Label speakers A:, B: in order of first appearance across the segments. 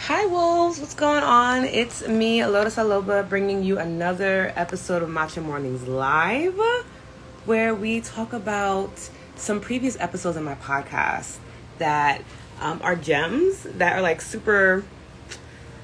A: Hi wolves, what's going on? It's me, Lotus Aloba, bringing you another episode of Matcha Mornings Live, where we talk about some previous episodes of my podcast that are gems that are like super,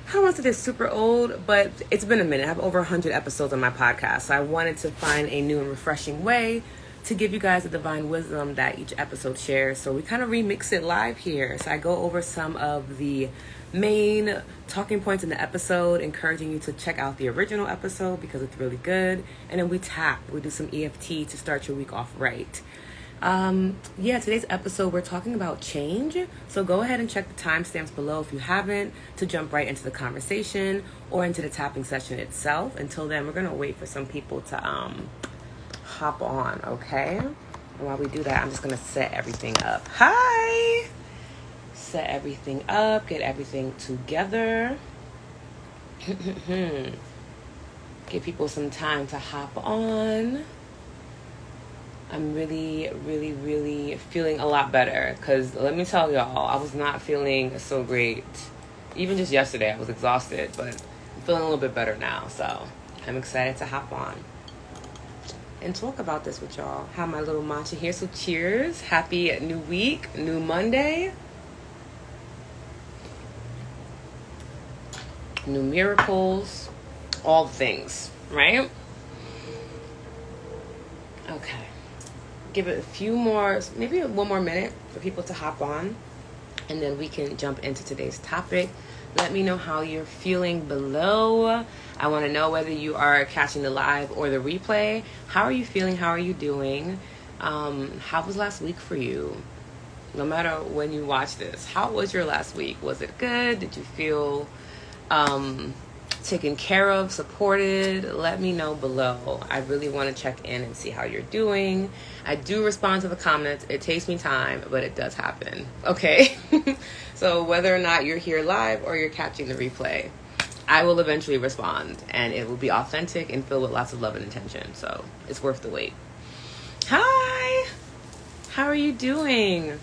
A: I don't want to say they're super old, but it's been a minute. I have over 100 episodes on my podcast, so I wanted to find a new and refreshing way to give you guys the divine wisdom that each episode shares. So we kind of remix it live here. So I go over some of the main talking points in the episode, encouraging you to check out the original episode because it's really good. And then we do some EFT to start your week off right. Today's episode, we're talking about change. So go ahead and check the timestamps below if you haven't, to jump right into the conversation or into the tapping session itself. Until then, we're going to wait for some people to hop on, okay? And while we do that, I'm just going to set everything up. Hi! Set everything up, get everything together. Give people some time to hop on. I'm really, really, really feeling a lot better because let me tell y'all, I was not feeling so great. Even just yesterday, I was exhausted, but I'm feeling a little bit better now. So I'm excited to hop on and talk about this with y'all. Have my little matcha here, so cheers. Happy new week, new Monday. New miracles, all the things, right? Okay. Give it a few more, maybe one more minute for people to hop on, and then we can jump into today's topic. Let me know how you're feeling below. I want to know whether you are catching the live or the replay. How are you feeling? How are you doing? How was last week for you? No matter when you watch this, how was your last week? Was it good? Did you feel taken care of, supported? Let me know below. I really want to check in and see how you're doing. I do respond to the comments. It takes me time, but it does happen. Okay. So whether or not you're here live or you're catching the replay, I will eventually respond, and it will be authentic and filled with lots of love and intention. So it's worth the wait. Hi, how are you doing?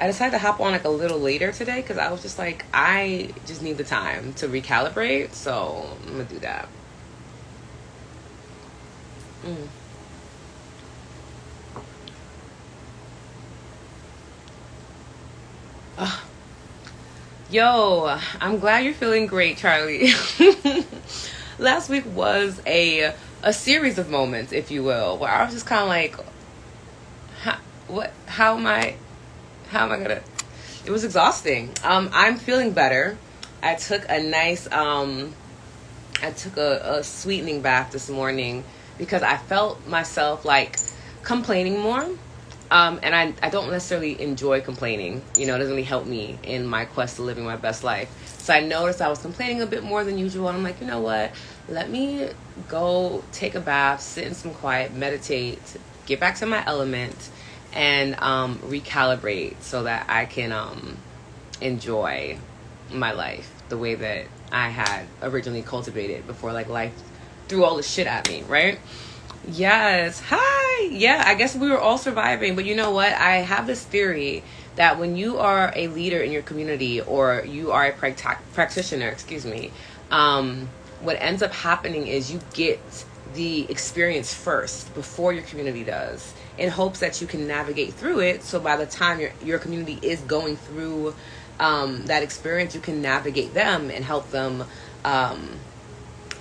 A: I decided to hop on like a little later today because I was just like, I just need the time to recalibrate. So I'm going to do that. Yo, I'm glad you're feeling great, Charlie. Last week was a series of moments, if you will, where I was just kind of like, how am I gonna, it was exhausting. I'm feeling better. I took a nice, a sweetening bath this morning because I felt myself like complaining more. And I don't necessarily enjoy complaining. You know, it doesn't really help me in my quest to living my best life. So I noticed I was complaining a bit more than usual. And I'm like, you know what? Let me go take a bath, sit in some quiet, meditate, get back to my element, and recalibrate so that I can enjoy my life the way that I had originally cultivated before like life threw all the shit at me, right? Yes. Hi. Yeah, I guess we were all surviving, but you know what? I have this theory that when you are a leader in your community or you are a practitioner, what ends up happening is you get the experience first before your community does, in hopes that you can navigate through it. So by the time your community is going through that experience, you can navigate them and help them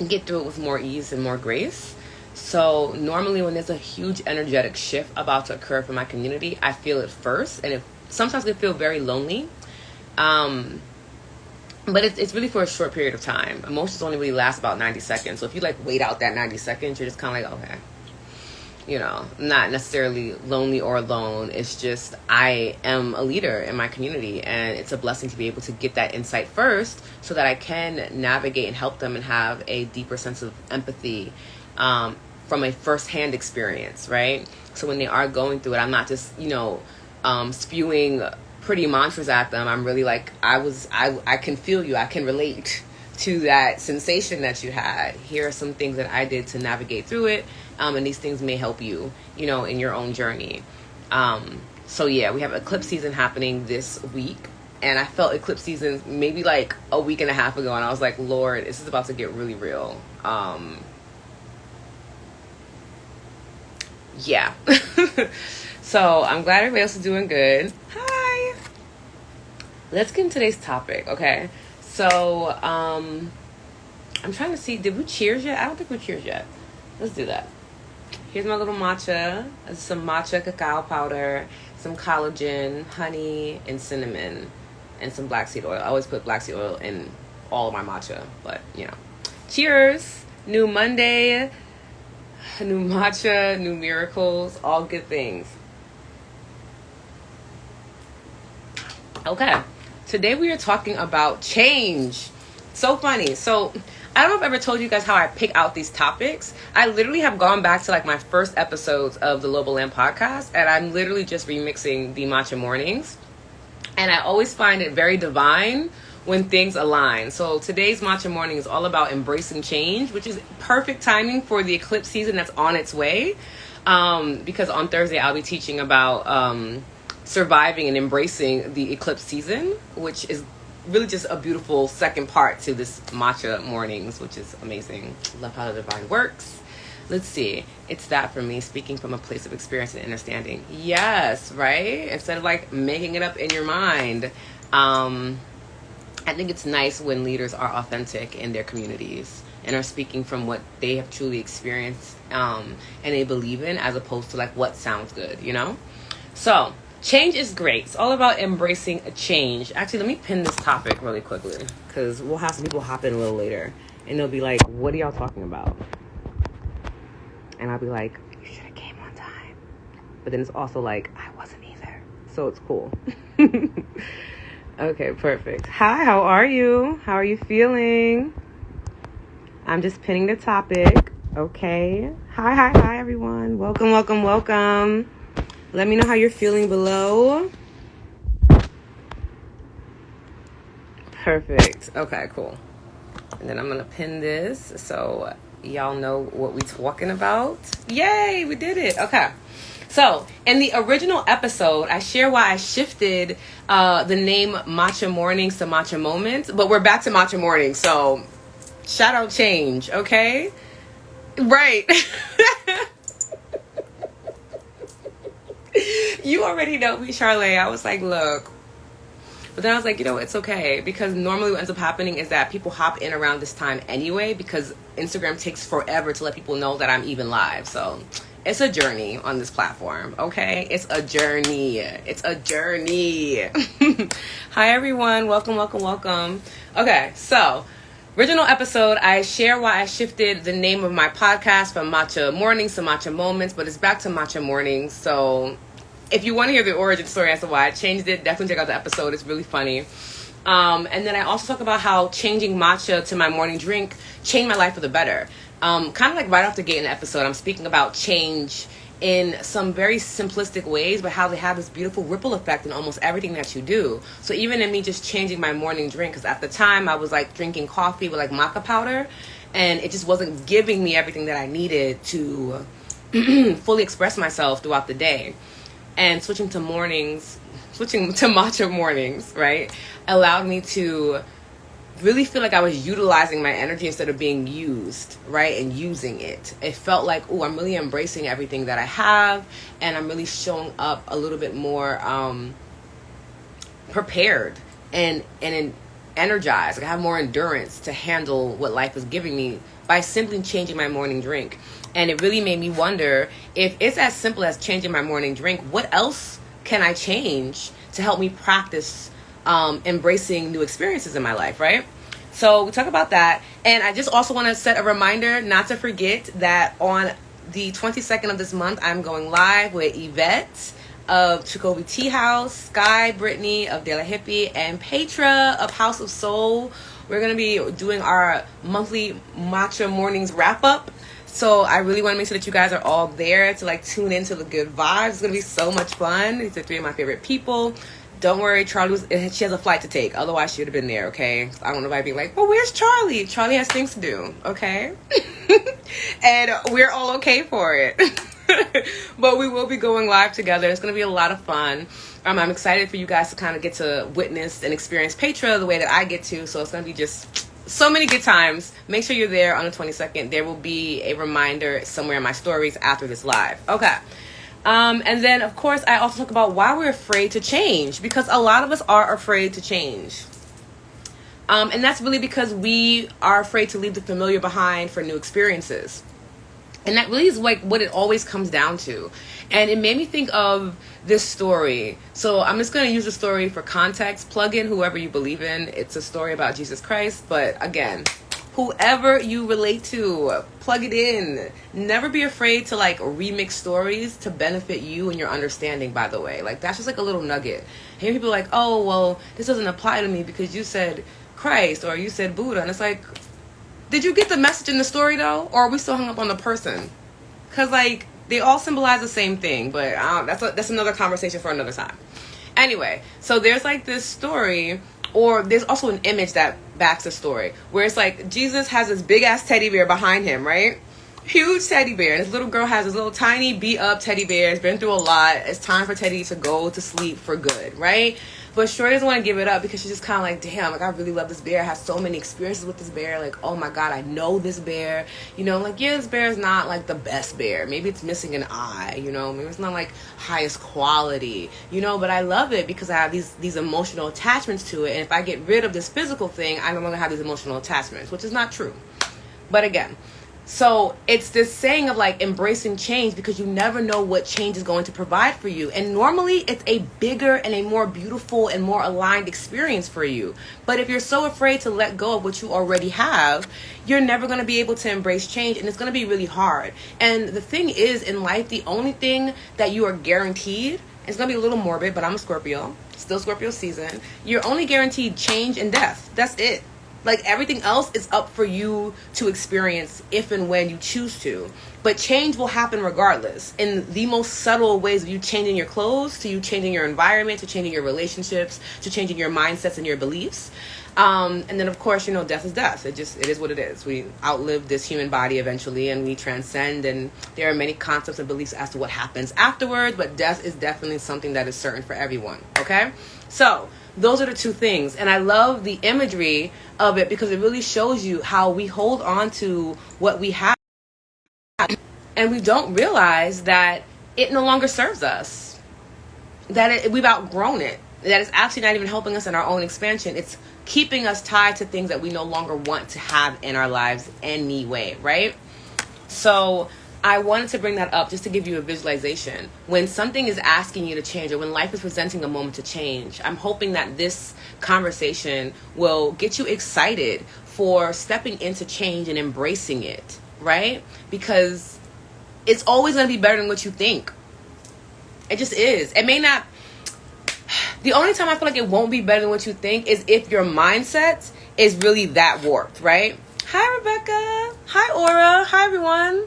A: get through it with more ease and more grace. So normally when there's a huge energetic shift about to occur for my community, I feel it first, and sometimes I feel very lonely. But it's really for a short period of time. Emotions only really last about 90 seconds. So if you like wait out that 90 seconds, you're just kind of like, okay. You know, not necessarily lonely or alone. It's just I am a leader in my community, and it's a blessing to be able to get that insight first so that I can navigate and help them and have a deeper sense of empathy from a first-hand experience, right? So when they are going through it, I'm not just, spewing pretty mantras at them. I'm really like, I can feel you. I can relate to that sensation that you had. Here are some things that I did to navigate through it. And these things may help you, in your own journey. So yeah, we have eclipse season happening this week. And I felt eclipse season maybe like a week and a half ago, and I was like, Lord, this is about to get really real. Yeah. So I'm glad everybody else is doing good. Hi. Let's get into today's topic, okay? So I'm trying to see, did we cheers yet? I don't think we cheers yet. Let's do that. Here's my little matcha. Some matcha cacao powder, some collagen, honey, and cinnamon, and some black seed oil. I always put black seed oil in all of my matcha, but cheers. New Monday, new matcha, new miracles, all good things. Okay, today we are talking about change. So funny. So I don't know if I've ever told you guys how I pick out these topics. I literally have gone back to like my first episodes of the Global Lamb podcast, and I'm literally just remixing the matcha mornings. And I always find it very divine when things align. So today's matcha morning is all about embracing change, which is perfect timing for the eclipse season that's on its way. Because on Thursday I'll be teaching about surviving and embracing the eclipse season, which is really just a beautiful second part to this matcha mornings, which is amazing. Love how the divine works. Let's see. It's that for me, speaking from a place of experience and understanding. Yes, right? Instead of like making it up in your mind. I think it's nice when leaders are authentic in their communities and are speaking from what they have truly experienced and they believe in, as opposed to like what sounds good, So change is great. It's all about embracing a change. Actually, let me pin this topic really quickly, because we'll have some people hop in a little later and they'll be like, what are y'all talking about? And I'll be like, you should have came on time. But then it's also like, I wasn't either. So it's cool. Okay, perfect. Hi, how are you? How are you feeling? I'm just pinning the topic. Okay. Hi, everyone. Welcome. Let me know how you're feeling below. Perfect. Okay, cool. And then I'm going to pin this so y'all know what we're talking about. Yay, we did it. Okay. So in the original episode, I share why I shifted the name Matcha Mornings to Matcha Moments, but we're back to Matcha Mornings. So shout out change. Okay. Right. You already know me, Charlotte. I was like, look. But then I was like, it's okay. Because normally what ends up happening is that people hop in around this time anyway, because Instagram takes forever to let people know that I'm even live. So it's a journey on this platform, okay? It's a journey. Hi, everyone. Welcome. Okay, so original episode, I share why I shifted the name of my podcast from Matcha Mornings to Matcha Moments, but it's back to Matcha Mornings. So if you want to hear the origin story as to why I changed it, definitely check out the episode. It's really funny. And then I also talk about how changing matcha to my morning drink changed my life for the better. Kind of like right off the gate in the episode, I'm speaking about change in some very simplistic ways, but how they have this beautiful ripple effect in almost everything that you do. So even in me just changing my morning drink, because at the time I was like drinking coffee with like maca powder, and it just wasn't giving me everything that I needed to fully express myself throughout the day. And switching to matcha mornings, right, allowed me to really feel like I was utilizing my energy instead of being used, right, and using it. It felt like, I'm really embracing everything that I have, and I'm really showing up a little bit more prepared and energized. Like I have more endurance to handle what life is giving me by simply changing my morning drink. And it really made me wonder, if it's as simple as changing my morning drink, what else can I change to help me practice embracing new experiences in my life, right? So we talk about that. And I just also want to set a reminder not to forget that on the 22nd of this month, I'm going live with Yvette of Chikobi Tea House, Sky Brittany of De La Hippie, and Petra of House of Soul. We're going to be doing our monthly matcha mornings wrap up. So I really want to make sure that you guys are all there to like tune into the good vibes. It's going to be so much fun. These are three of my favorite people. Don't worry, she has a flight to take. Otherwise, she would have been there, okay? I don't know if I'd be like, well, where's Charlie? Charlie has things to do, okay? And we're all okay for it. But we will be going live together. It's going to be a lot of fun. I'm excited for you guys to kind of get to witness and experience Petra the way that I get to. So it's going to be just so many good times. Make sure you're there on the 22nd. There will be a reminder somewhere in my stories after this live. Okay. And then, of course, I also talk about why we're afraid to change, because a lot of us are afraid to change. And that's really because we are afraid to leave the familiar behind for new experiences. And that really is like what it always comes down to. And it made me think of this story. So I'm just going to use the story for context. Plug in whoever you believe in. It's a story about Jesus Christ. But again, whoever you relate to, plug it in. Never be afraid to like remix stories to benefit you and your understanding, by the way. Like, that's just like a little nugget. Hear people like, oh, well, this doesn't apply to me because you said Christ or you said Buddha. And it's like, did you get the message in the story though? Or are we still hung up on the person? Because like, they all symbolize the same thing, but that's another conversation for another time. Anyway, so there's like this story, or there's also an image that backs the story, where it's like Jesus has this big ass teddy bear behind him, right? Huge teddy bear. And this little girl has this little tiny beat up teddy bear. It's been through a lot. It's time for Teddy to go to sleep for good, right? But Shorty doesn't want to give it up because she's just kind of like, damn, like I really love this bear. I have so many experiences with this bear. Like, oh my God, I know this bear. You know, like, yeah, this bear is not like the best bear. Maybe it's missing an eye, you know. Maybe it's not like highest quality, you know. But I love it because I have these emotional attachments to it. And if I get rid of this physical thing, I no longer have these emotional attachments, which is not true. But again, so it's this saying of like embracing change, because you never know what change is going to provide for you. And normally it's a bigger and a more beautiful and more aligned experience for you. But if you're so afraid to let go of what you already have, you're never going to be able to embrace change, and it's going to be really hard. And the thing is, in life, the only thing that you are guaranteed, it's going to be a little morbid, but I'm a Scorpio, still Scorpio season. You're only guaranteed change and death. That's it. Like, everything else is up for you to experience if and when you choose to. But change will happen regardless. In the most subtle ways of you changing your clothes, to you changing your environment, to changing your relationships, to changing your mindsets and your beliefs. And then, of course, you know, death is death. It is what it is. We outlive this human body eventually, and we transcend. And there are many concepts and beliefs as to what happens afterwards. But death is definitely something that is certain for everyone. Okay? So those are the two things. And I love the imagery of it because it really shows you how we hold on to what we have and we don't realize that it no longer serves us, that we've outgrown it, that it's actually not even helping us in our own expansion. It's keeping us tied to things that we no longer want to have in our lives anyway, right? So I wanted to bring that up just to give you a visualization. When something is asking you to change, or when life is presenting a moment to change, I'm hoping that this conversation will get you excited for stepping into change and embracing it, right? Because it's always going to be better than what you think. It just is. It may not. The only time I feel like it won't be better than what you think is if your mindset is really that warped, right? Hi, Rebecca. Hi, Aura. Hi, everyone.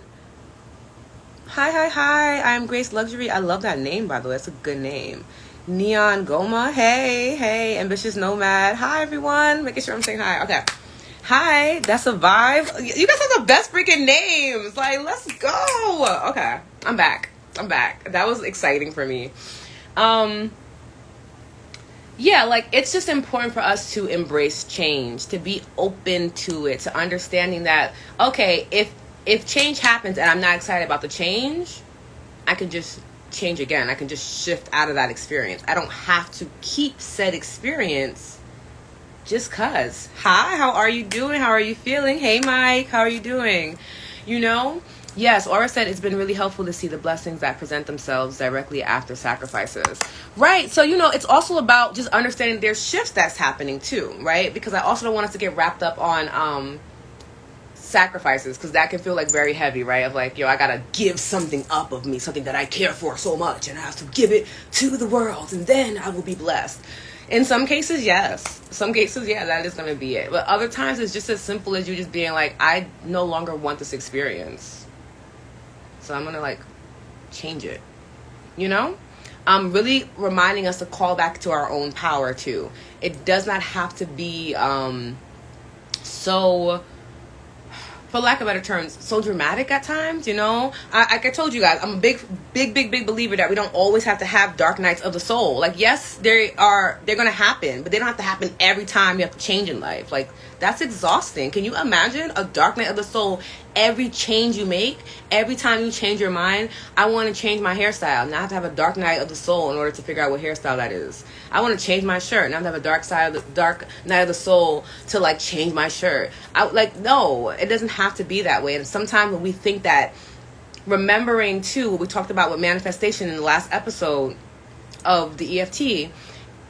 A: Hi. I'm Grace Luxury. I love that name, by the way. It's a good name. Neon Goma. Hey. Ambitious Nomad. Hi, everyone. Making sure I'm saying hi. Okay. Hi. That's a vibe. You guys have the best freaking names. Like, let's go. Okay. I'm back. That was exciting for me. Yeah, like, it's just important for us to embrace change, to be open to it, to understanding that, okay, if change happens and I'm not excited about the change, I can just change again. I can just shift out of that experience. I don't have to keep said experience just cause. Hi, how are you doing? How are you feeling? Hey, Mike, how are you doing? You know? Yes, Aura said it's been really helpful to see the blessings that present themselves directly after sacrifices. Right. So, you know, it's also about just understanding there's shifts that's happening too, right? Because I also don't want us to get wrapped up on sacrifices, because that can feel like very heavy, right? Of like, yo, I gotta give something up of me, something that I care for so much, and I have to give it to the world, and then I will be blessed. In some cases, yes. Some cases, yeah, that is gonna be it. But other times, it's just as simple as you just being like, I no longer want this experience, so I'm gonna like change it, you know? Really reminding us to call back to our own power too. It does not have to be so for lack of better terms, so dramatic at times, you know? Like I told you guys, I'm a big believer that we don't always have to have dark nights of the soul. Like, yes, they're going to happen, but they don't have to happen every time you have to change in life. Like, that's exhausting. Can you imagine a dark night of the soul? Every change you make, every time you change your mind, I want to change my hairstyle. Now I have to have a dark night of the soul in order to figure out what hairstyle that is. I want to change my shirt. Now I have to have a dark night of the soul to like change my shirt. No, it doesn't have to be that way. And sometimes when we think that, remembering too, what we talked about with manifestation in the last episode of the EFT,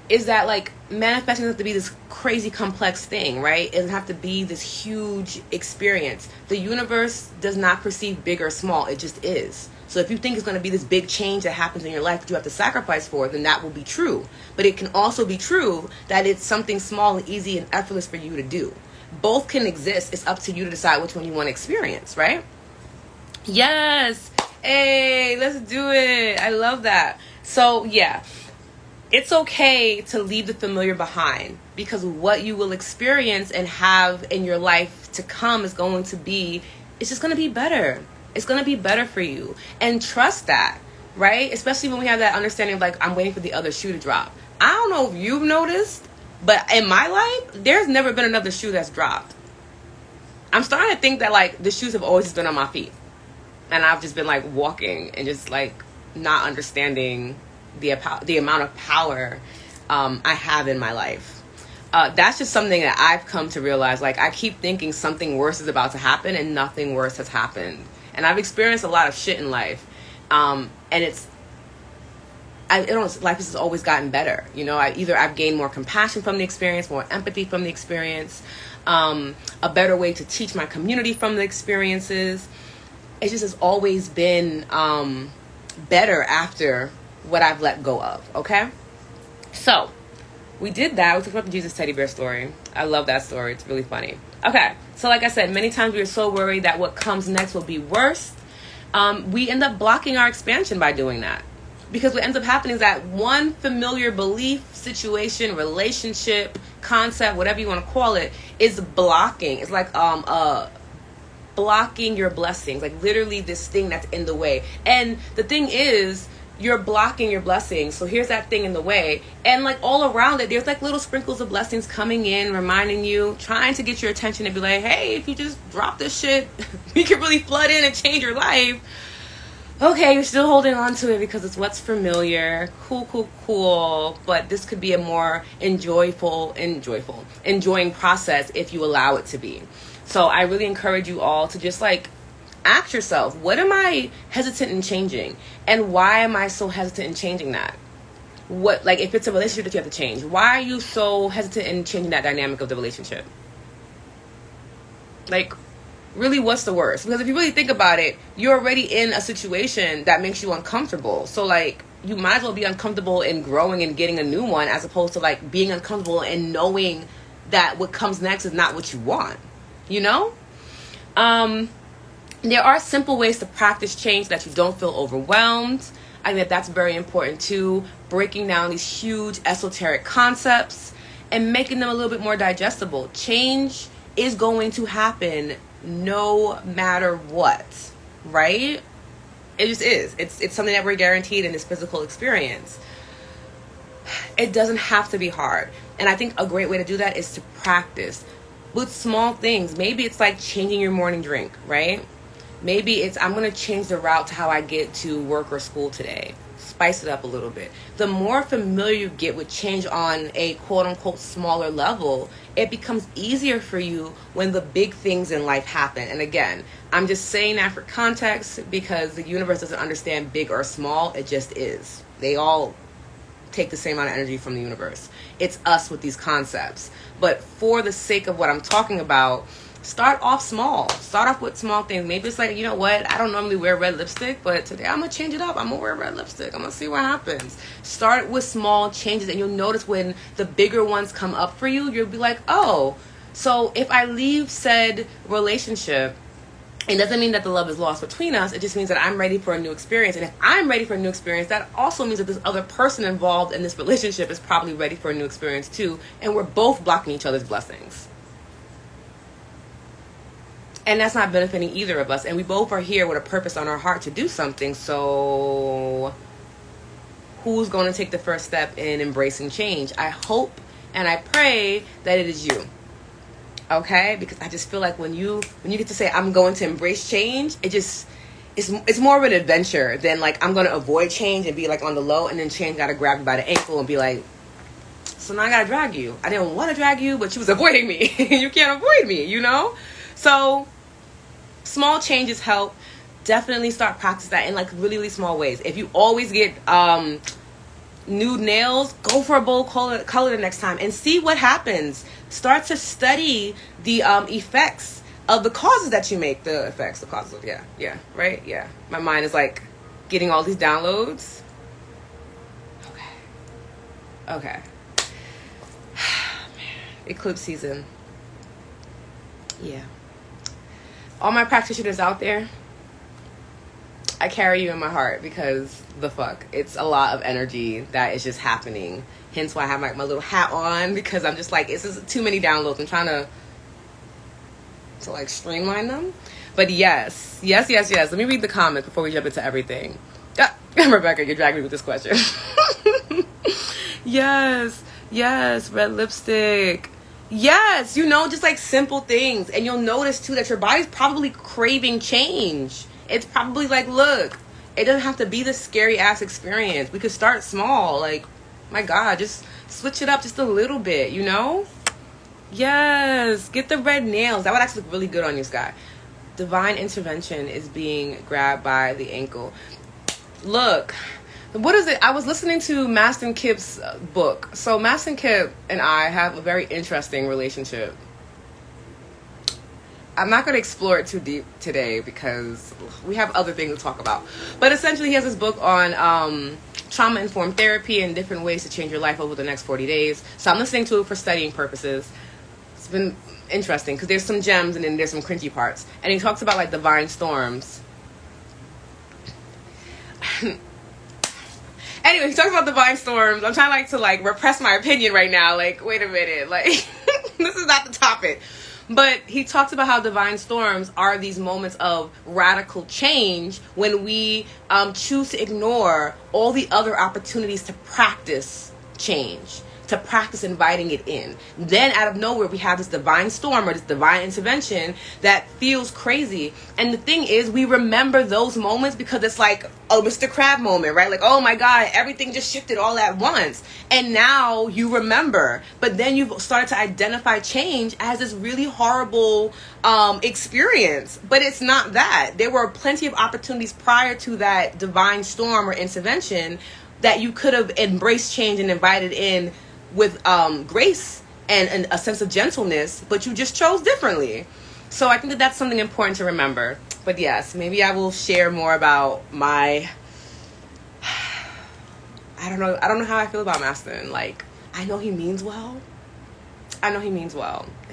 A: is that like manifesting doesn't have to be this crazy complex thing, right? It doesn't have to be this huge experience. The universe does not perceive big or small. It just is. So if you think it's going to be this big change that happens in your life that you have to sacrifice for, then that will be true. But it can also be true that it's something small and easy and effortless for you to do. Both can exist. It's up to you to decide which one you want to experience, right? Yes. Hey, let's do it. I love that. So yeah. It's okay to leave the familiar behind, because what you will experience and have in your life to come is going to be, it's just going to be better. It's going to be better for you. And trust that, right? Especially when we have that understanding of like, I'm waiting for the other shoe to drop. I don't know if you've noticed, but in my life, there's never been another shoe that's dropped. I'm starting to think that like the shoes have always been on my feet. And I've just been like walking and just like not understanding the amount of power I have in my life. That's just something that I've come to realize. Like, I keep thinking something worse is about to happen, and nothing worse has happened. And I've experienced a lot of shit in life, and life has always gotten better. You know, I've gained more compassion from the experience, more empathy from the experience, a better way to teach my community from the experiences. It just has always been better after what I've let go of, okay? So, we did that. We talked about the Jesus teddy bear story. I love that story. It's really funny. Okay, so like I said, many times we are so worried that what comes next will be worse. We end up blocking our expansion by doing that. Because what ends up happening is that one familiar belief, situation, relationship, concept, whatever you want to call it, is blocking. It's like blocking your blessings. Like literally this thing that's in the way. And the thing is, you're blocking your blessings. So here's that thing in the way. And like all around it, there's like little sprinkles of blessings coming in, reminding you, trying to get your attention and be like, hey, if you just drop this shit, we can really flood in and change your life. Okay, you're still holding on to it because it's what's familiar. Cool. But this could be a more enjoying process if you allow it to be. So I really encourage you all to just like ask yourself, what am I hesitant in changing? And why am I so hesitant in changing that? What, like, if it's a relationship that you have to change, why are you so hesitant in changing that dynamic of the relationship? Like, really, what's the worst? Because if you really think about it, you're already in a situation that makes you uncomfortable. So, like, you might as well be uncomfortable in growing and getting a new one, as opposed to, like, being uncomfortable and knowing that what comes next is not what you want. You know? There are simple ways to practice change that you don't feel overwhelmed. I think that's very important too. Breaking down these huge esoteric concepts and making them a little bit more digestible. Change is going to happen no matter what, right? It just is. It's something that we're guaranteed in this physical experience. It doesn't have to be hard. And I think a great way to do that is to practice with small things. Maybe it's like changing your morning drink, right? Maybe it's, I'm going to change the route to how I get to work or school today. Spice it up a little bit. The more familiar you get with change on a quote-unquote smaller level, it becomes easier for you when the big things in life happen. And again, I'm just saying that for context because the universe doesn't understand big or small. It just is. They all take the same amount of energy from the universe. It's us with these concepts. But for the sake of what I'm talking about, start off small. Start off with small things. Maybe it's like, you know what? I don't normally wear red lipstick, but today I'm going to change it up. I'm going to wear red lipstick. I'm going to see what happens. Start with small changes, and you'll notice when the bigger ones come up for you, you'll be like, oh, so if I leave said relationship, it doesn't mean that the love is lost between us. It just means that I'm ready for a new experience. And if I'm ready for a new experience, that also means that this other person involved in this relationship is probably ready for a new experience too. And we're both blocking each other's blessings. And that's not benefiting either of us. And we both are here with a purpose on our heart to do something. So who's going to take the first step in embracing change? I hope and I pray that it is you. Okay? Because I just feel like when you get to say, I'm going to embrace change, it's more of an adventure than like I'm going to avoid change and be like on the low, and then change got to grab you by the ankle and be like, so now I got to drag you. I didn't want to drag you, but you was avoiding me. You can't avoid me, you know? So small changes help. Definitely start practicing that in like really, really small ways. If you always get nude nails, go for a bold color the next time and see what happens. Start to study the effects of the causes that you make. The causes. Yeah, right? Yeah. My mind is like getting all these downloads. Okay. Eclipse season. Yeah. All my practitioners out there, I carry you in my heart because the fuck, it's a lot of energy that is just happening. Hence why I have like my little hat on, because I'm just like, it's just too many downloads. I'm trying to like streamline them. But yes. Let me read the comments before we jump into everything. Rebecca, you're dragging me with this question. Yes, red lipstick. Yes, just like simple things. And you'll notice too that your body's probably craving change. It's probably like, look, it doesn't have to be this scary ass experience. We could start small. Like, my God, just switch it up just a little bit, Yes, get the red nails. That would actually look really good on you, Sky. Divine intervention is being grabbed by the ankle. Look, what is it? I was listening to Mastin Kipp's book. So Mastin Kipp and I have a very interesting relationship. I'm not going to explore it too deep today because we have other things to talk about. But essentially, he has this book on trauma-informed therapy and different ways to change your life over the next 40 days. So I'm listening to it for studying purposes. It's been interesting because there's some gems and then there's some cringy parts. And he talks about like divine storms. Anyway, he talks about divine storms. I'm trying to repress my opinion right now. Like, wait a minute. Like, this is not the topic. But he talks about how divine storms are these moments of radical change when we choose to ignore all the other opportunities to practice change, to practice inviting it in. Then out of nowhere, we have this divine storm or this divine intervention that feels crazy. And the thing is, we remember those moments because it's like a Mr. Crab moment, right? Like, oh my God, everything just shifted all at once. And now you remember. But then you've started to identify change as this really horrible experience. But it's not that. There were plenty of opportunities prior to that divine storm or intervention that you could have embraced change and invited in with grace and a sense of gentleness, but you just chose differently. So I think that that's something important to remember. But yes, maybe I will share more about my, I don't know how I feel about Mastin. Like, I know he means well. And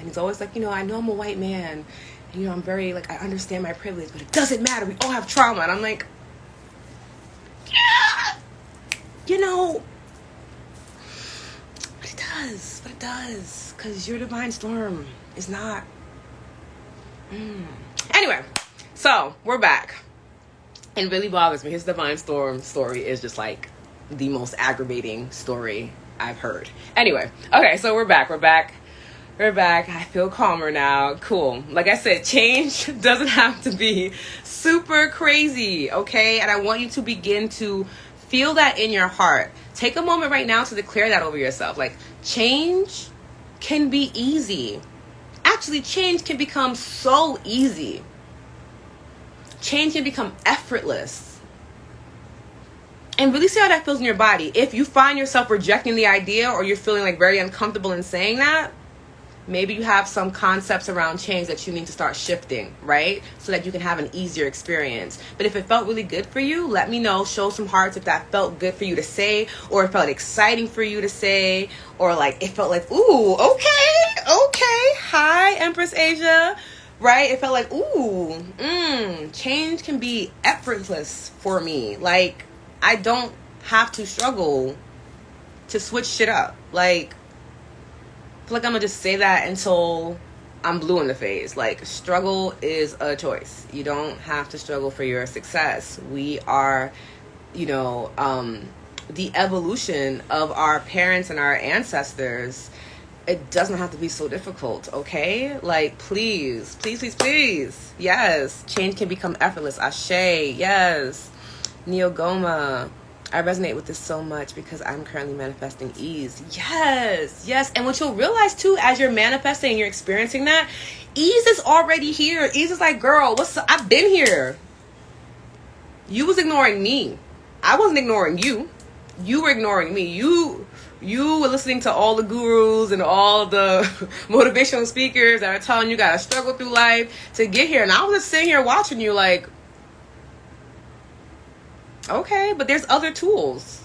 A: he's always like, I know I'm a white man. And, I'm very, I understand my privilege, but it doesn't matter. We all have trauma. And I'm like, yeah, but it does. Because your divine storm is not. Anyway, so we're back. And it really bothers me. His divine storm story is just like the most aggravating story I've heard. Anyway, okay, so we're back. I feel calmer now. Cool. Like I said, change doesn't have to be super crazy, okay? And I want you to begin to feel that in your heart. Take a moment right now to declare that over yourself. Like, change can be easy. Actually, change can become so easy. Change can become effortless. And really see how that feels in your body. If you find yourself rejecting the idea or you're feeling like very uncomfortable in saying that, maybe you have some concepts around change that you need to start shifting, right? So that you can have an easier experience. But if it felt really good for you, let me know. Show some hearts if that felt good for you to say, or it felt exciting for you to say, or like it felt like, ooh, okay. Hi, Empress Asia. Right? It felt like, ooh, change can be effortless for me. Like, I don't have to struggle to switch shit up. Like, I feel like I'm gonna just say that until I'm blue in the face. Like, struggle is a choice. You don't have to struggle for your success. We are, the evolution of our parents and our ancestors. It doesn't have to be so difficult, okay? Like, please, please, please, please. Yes, change can become effortless. Ashe, yes. Neogoma. I resonate with this so much because I'm currently manifesting ease. Yes, yes. And what you'll realize too, as you're manifesting and you're experiencing that, ease is already here. Ease is like, girl, I've been here. You was ignoring me. I wasn't ignoring you. You were ignoring me. You were listening to all the gurus and all the motivational speakers that are telling you gotta struggle through life to get here. And I was just sitting here watching you like, okay, but there's other tools.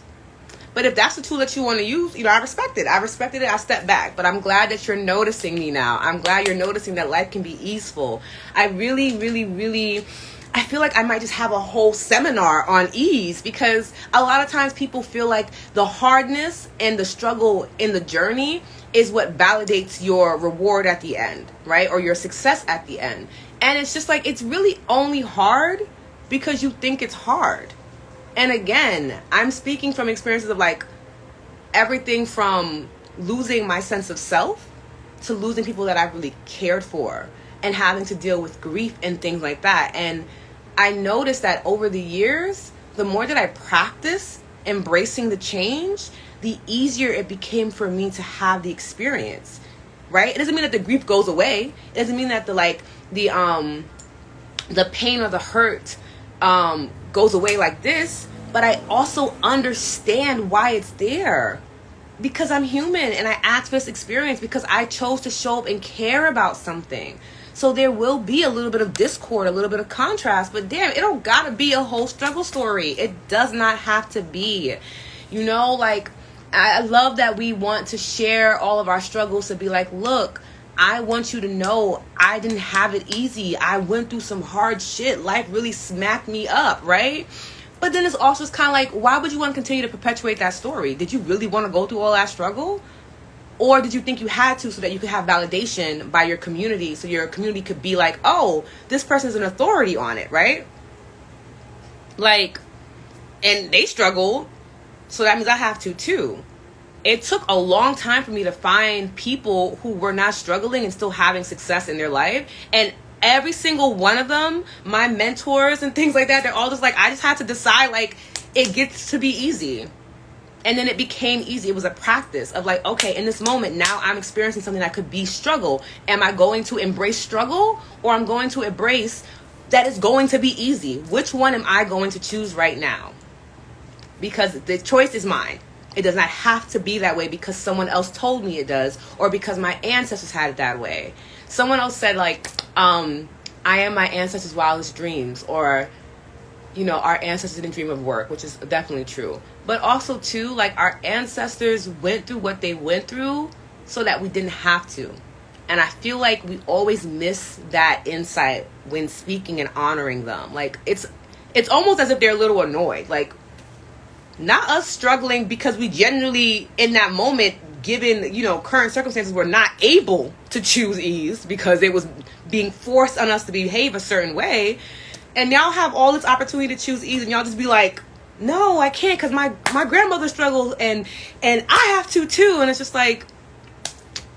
A: But if that's the tool that you want to use, I respect it. I respected it. I stepped back. But I'm glad that you're noticing me now. I'm glad you're noticing that life can be easeful. I really, really, really, I feel like I might just have a whole seminar on ease, because a lot of times people feel like the hardness and the struggle in the journey is what validates your reward at the end, right? Or your success at the end. And it's just like, it's really only hard because you think it's hard. And again, I'm speaking from experiences of like everything from losing my sense of self to losing people that I really cared for and having to deal with grief and things like that. And I noticed that over the years, the more that I practiced embracing the change, the easier it became for me to have the experience, right? It doesn't mean that the grief goes away. It doesn't mean that the pain or the hurt goes away like this, but I also understand why it's there, because I'm human and I asked for this experience because I chose to show up and care about something. So there will be a little bit of discord, a little bit of contrast, but damn, it don't gotta be a whole struggle story. It does not have to be. I love that we want to share all of our struggles, to be like, look, I want you to know I didn't have it easy. I went through some hard shit. Life really smacked me up, right? But then it's also kind of like, why would you want to continue to perpetuate that story? Did you really want to go through all that struggle? Or did you think you had to so that you could have validation by your community, so your community could be like, oh, this person's an authority on it, right? Like, and they struggled, so that means I have to too. It took a long time for me to find people who were not struggling and still having success in their life. And every single one of them, my mentors and things like that, they're all just like, I just had to decide, like, it gets to be easy. And then it became easy. It was a practice of like, okay, in this moment, now I'm experiencing something that could be struggle. Am I going to embrace struggle, or I'm going to embrace that it's going to be easy? Which one am I going to choose right now? Because the choice is mine. It does not have to be that way because someone else told me it does, or because my ancestors had it that way. Someone else said like, I am my ancestors' wildest dreams, or, our ancestors didn't dream of work, which is definitely true. But also too, like, our ancestors went through what they went through so that we didn't have to. And I feel like we always miss that insight when speaking and honoring them. Like, it's almost as if they're a little annoyed. Like, not us struggling because we genuinely, in that moment, given, current circumstances, were not able to choose ease because it was being forced on us to behave a certain way. And y'all have all this opportunity to choose ease, and y'all just be like, no, I can't because my grandmother struggled and I have to too. And it's just like,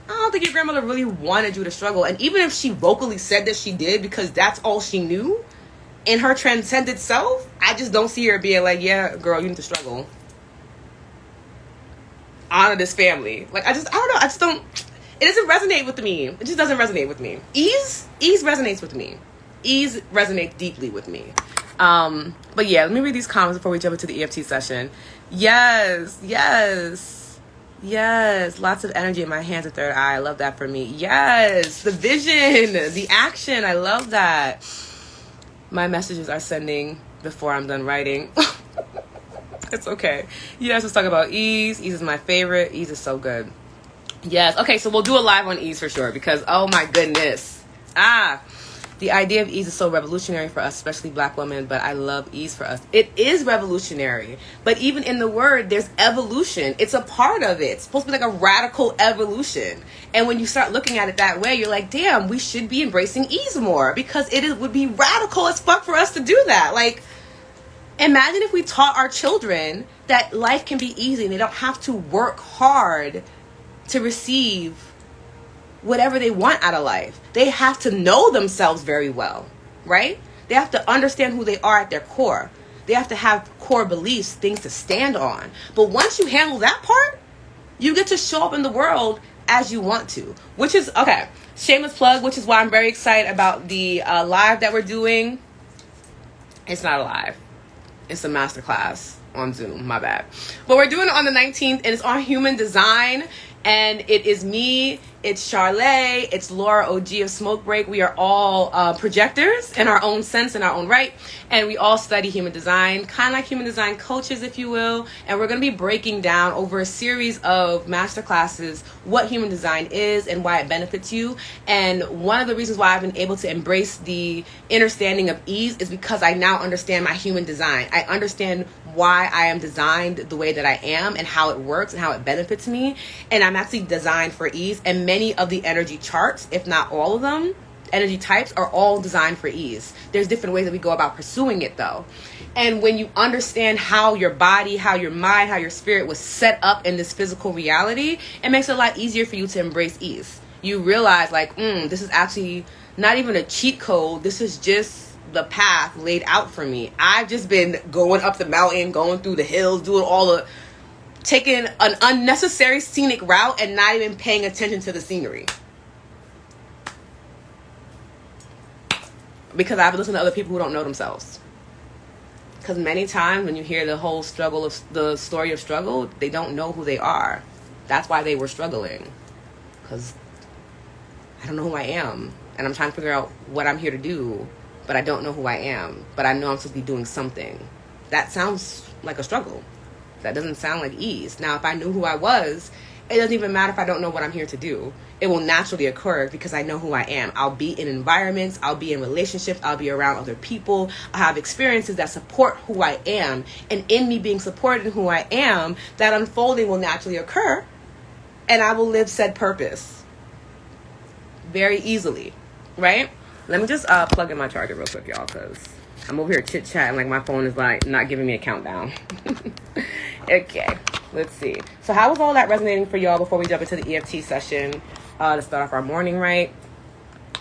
A: I don't think your grandmother really wanted you to struggle. And even if she vocally said that she did because that's all she knew in her transcended self, I just don't see her being like, yeah, girl, you need to struggle. Honor this family. Like, I don't know. It doesn't resonate with me. It just doesn't resonate with me. Ease resonates with me. Ease resonates deeply with me. But yeah, let me read these comments before we jump into the EFT session. Yes. Lots of energy in my hands and third eye. I love that for me. Yes. The vision, the action. I love that. My messages are sending before I'm done writing. It's okay. Yes, let's talk about ease. Ease is my favorite. Ease is so good. Yes. Okay, so we'll do a live on ease for sure because, oh my goodness. The idea of ease is so revolutionary for us, especially Black women, but I love ease for us. It is revolutionary, but even in the word, there's evolution. It's a part of it. It's supposed to be like a radical evolution. And when you start looking at it that way, you're like, damn, we should be embracing ease more, because would be radical as fuck for us to do that. Like, imagine if we taught our children that life can be easy and they don't have to work hard to receive whatever they want out of life. They have to know themselves very well, right? They have to understand who they are at their core. They have to have core beliefs, things to stand on. But once you handle that part, you get to show up in the world as you want to, which is, okay, shameless plug, which is why I'm very excited about the live that we're doing. It's not a live. It's a masterclass on Zoom, my bad. But we're doing it on the 19th, and it's on human design. And it is me, it's Charlay, it's Laura OG of Smoke Break. We are all projectors in our own sense, in our own right. And we all study human design, kind of like human design coaches, if you will. And we're going to be breaking down over a series of masterclasses what human design is and why it benefits you. And one of the reasons why I've been able to embrace the understanding of ease is because I now understand my human design. I understand why I am designed the way that I am and how it works and how it benefits me. And I'm actually designed for ease, and many of the energy charts, if not all of them, energy types are all designed for ease. There's different ways that we go about pursuing it though. And when you understand how your body, how your mind, how your spirit was set up in this physical reality, it makes it a lot easier for you to embrace ease. You realize like, this is actually not even a cheat code. This is just the path laid out for me. I've just been going up the mountain, going through the hills, taking an unnecessary scenic route and not even paying attention to the scenery. Because I've listened to other people who don't know themselves. Because many times when you hear the whole the story of struggle, they don't know who they are. That's why they were struggling. Because I don't know who I am. And I'm trying to figure out what I'm here to do. But I don't know who I am. But I know I'm supposed to be doing something. That sounds like a struggle. That doesn't sound like ease. Now, if I knew who I was, it doesn't even matter if I don't know what I'm here to do. It will naturally occur because I know who I am. I'll be in environments, I'll be in relationships, I'll be around other people. I have experiences that support who I am. And in me being supported in who I am, that unfolding will naturally occur. And I will live said purpose very easily, right? Let me just plug in my charger real quick, y'all, because I'm over here chit-chatting like my phone is like not giving me a countdown. Okay, let's see. So how was all that resonating for y'all before we jump into the EFT session to start off our morning, right?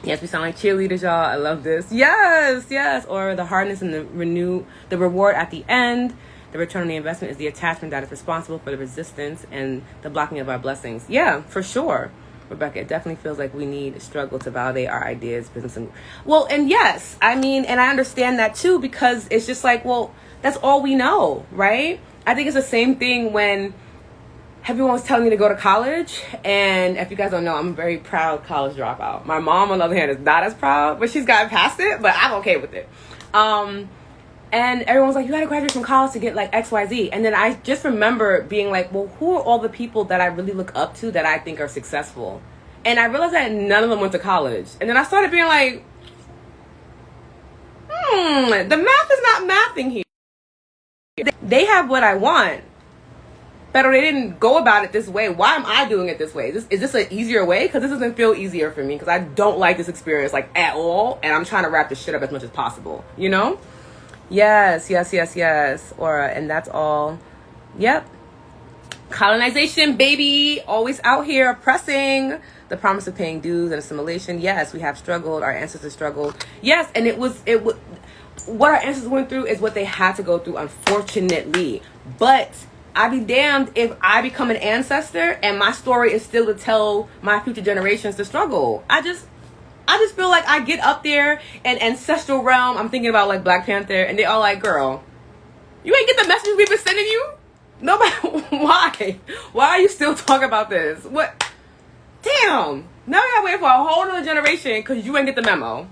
A: Yes, we sound like cheerleaders, y'all. I love this. Yes. Or the hardness and the reward at the end. The return on the investment is the attachment that is responsible for the resistance and the blocking of our blessings. Yeah, for sure. Rebecca, it definitely feels like we need struggle to validate our ideas, business, and yes, I mean, and I understand that too, because it's just like, well, that's all we know, right? I think it's the same thing when everyone was telling me to go to college, and if you guys don't know, I'm a very proud college dropout. My mom, on the other hand, is not as proud, but she's gotten past it, but I'm okay with it. And everyone's like, you gotta graduate from college to get like XYZ. And then I just remember being like, well, who are all the people that I really look up to that I think are successful? And I realized that none of them went to college. And then I started being like, the math is not mathing here. They have what I want, but they didn't go about it this way. Why am I doing it this way? Is this an easier way? Because this doesn't feel easier for me, because I don't like this experience like at all. And I'm trying to wrap this shit up as much as possible, you know? Yes. And that's all. Yep. Colonization, baby. Always out here oppressing. The promise of paying dues and assimilation. Yes, we have struggled. Our ancestors struggled. Yes, and it was what our ancestors went through is what they had to go through, unfortunately. But I'd be damned if I become an ancestor and my story is still to tell my future generations to struggle. I just feel like I get up there and ancestral realm, I'm thinking about like Black Panther, and they all like, girl, you ain't get the message we've been sending you? Nobody, why? Why are you still talking about this? What? Damn. Now we gotta wait for a whole other generation because you ain't get the memo.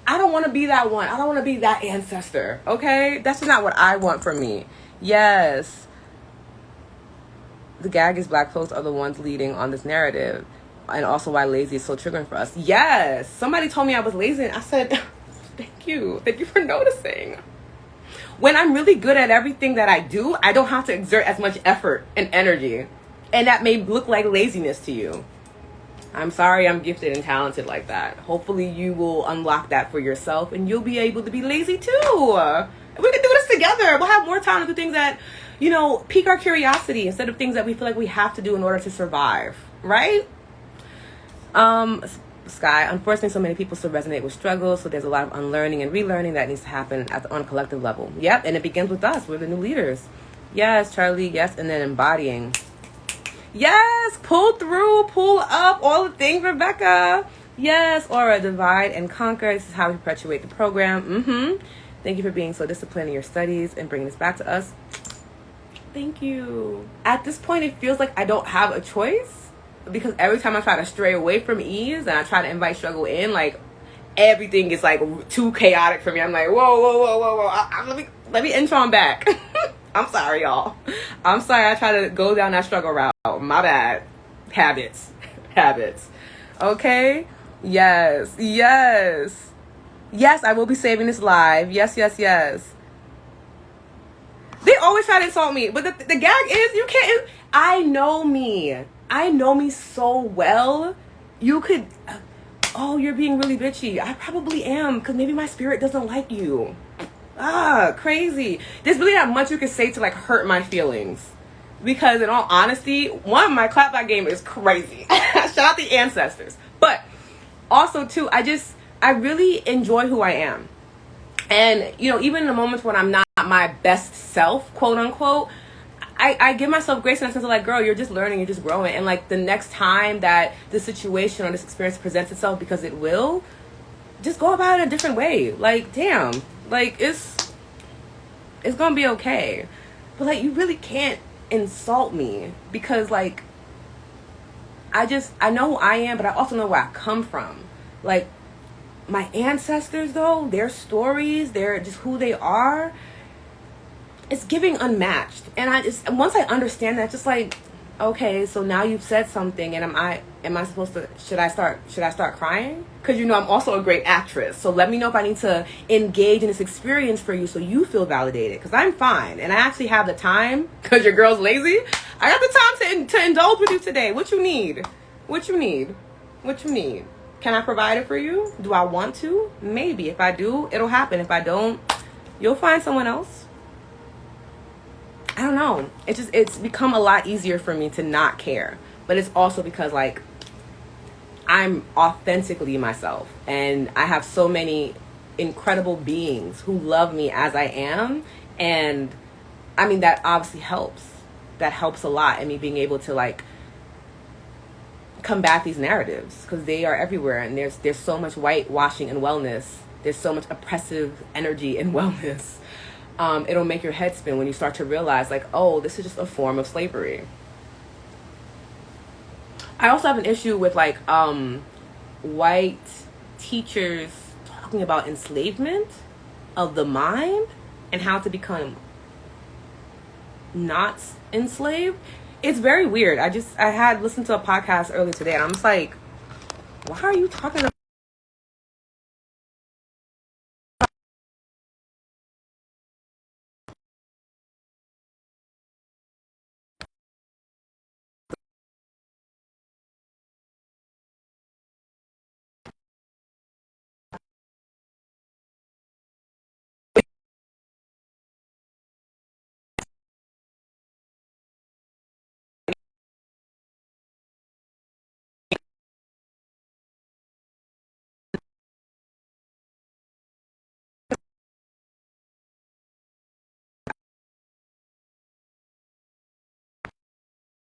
A: I don't want to be that one. I don't want to be that ancestor, okay? That's not what I want for me. Yes. The gag is Black folks are the ones leading on this narrative. and also why lazy is so triggering for us. Yes, somebody told me I was lazy, and I said, thank you for noticing. When I'm really good at everything that I do, I don't have to exert as much effort and energy, and that may look like laziness to you. I'm sorry I'm gifted and talented like that. Hopefully you will unlock that for yourself, and you'll be able to be lazy too. We can do this together. We'll have more time to do things that, pique our curiosity instead of things that we feel like we have to do in order to survive, right? Sky, unfortunately, so many people still resonate with struggles, so there's a lot of unlearning and relearning that needs to happen on a collective level. Yep, and it begins with us. We're the new leaders. Yes, Charlie, yes, and then embodying. Yes, pull through, pull up, all the things, Rebecca. Yes, Aura, divide and conquer. This is how we perpetuate the program. Thank you for being so disciplined in your studies and bringing this back to us. Thank you. At this point, it feels like I don't have a choice, because every time I try to stray away from ease and I try to invite struggle in, like, everything is like too chaotic for me. I'm like, whoa. Let me intro on back. I'm sorry, y'all. I'm sorry I try to go down that struggle route. My bad. Habits. Okay? Yes, I will be saving this live. Yes. They always try to insult me, but the gag is you can't. I know me so well. You could, you're being really bitchy. I probably am, because maybe my spirit doesn't like you. Crazy. There's really not much you can say to like hurt my feelings, because in all honesty, one, my clapback game is crazy. Shout out the ancestors. But also too, I really enjoy who I am. And, even in the moments when I'm not my best self, quote unquote, I give myself grace in a sense of like, girl, you're just learning, you're just growing. And like the next time that the situation or this experience presents itself, because it will, just go about it a different way. Like, damn, like it's gonna be okay. But like, you really can't insult me, because like, I know who I am, but I also know where I come from. Like, my ancestors, though, their stories, they're just who they are. It's giving unmatched. And once I understand that, just like, okay, so now you've said something, and am I supposed to, should I start crying? Because I'm also a great actress. So let me know if I need to engage in this experience for you so you feel validated, because I'm fine. And I actually have the time, because your girl's lazy. I got the time to indulge with you today. What you need? Can I provide it for you? Do I want to? Maybe. If I do, it'll happen. If I don't, you'll find someone else. I don't know. It's become a lot easier for me to not care. But it's also because, like, I'm authentically myself. And I have so many incredible beings who love me as I am. And, I mean, that obviously helps. That helps a lot in me being able to, like, combat these narratives, because they are everywhere, and there's so much whitewashing in wellness. There's so much oppressive energy in wellness. It'll make your head spin when you start to realize, like, oh, this is just a form of slavery. I also have an issue with like white teachers talking about enslavement of the mind and how to become not enslaved. It's very weird. I had listened to a podcast earlier today, and I'm just like, why are you talking